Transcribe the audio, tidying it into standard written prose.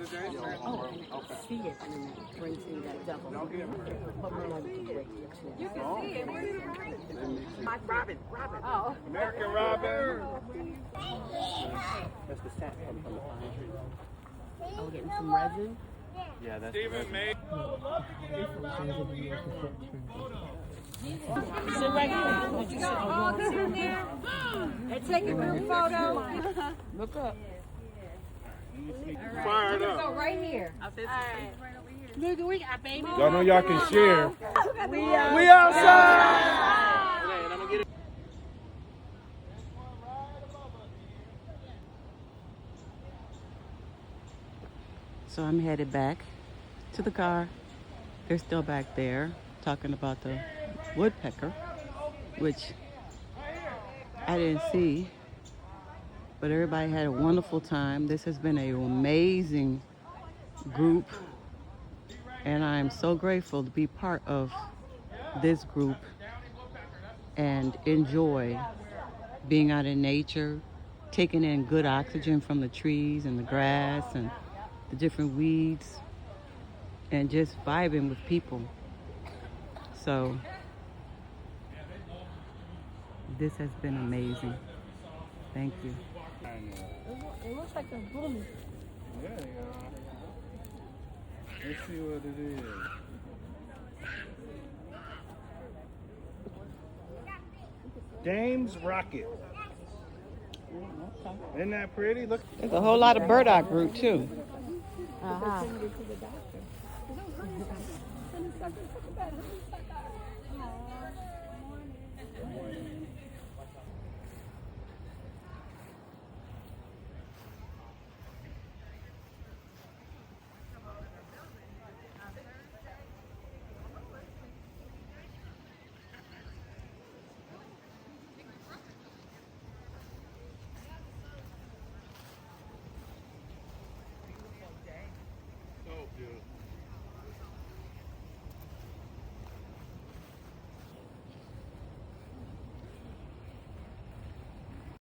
Oh, and I can see it, and then it brings in that double. But my mom can break it too. You can see it. Mike Robin. Oh. American Robin. That's the sap from the pine tree. Oh, getting some resin. Yeah, that's Stephen May. Sit right here. All sit in there and take a group photo. Look up. Fired Go up. right here. Look, we got baby. Y'all know y'all can share. We outside. So I'm headed back to the car. They're still back there talking about the woodpecker, which I didn't see, but everybody had a wonderful time. This has been an amazing group, and I'm so grateful to be part of this group and enjoy being out in nature, taking in good oxygen from the trees and the grass and the different weeds, and just vibing with people. So this has been amazing. Thank you. It looks like a blooming. Yeah, let's see what it is. Dame's Rocket. Isn't that pretty? Look. There's a whole lot of burdock root too.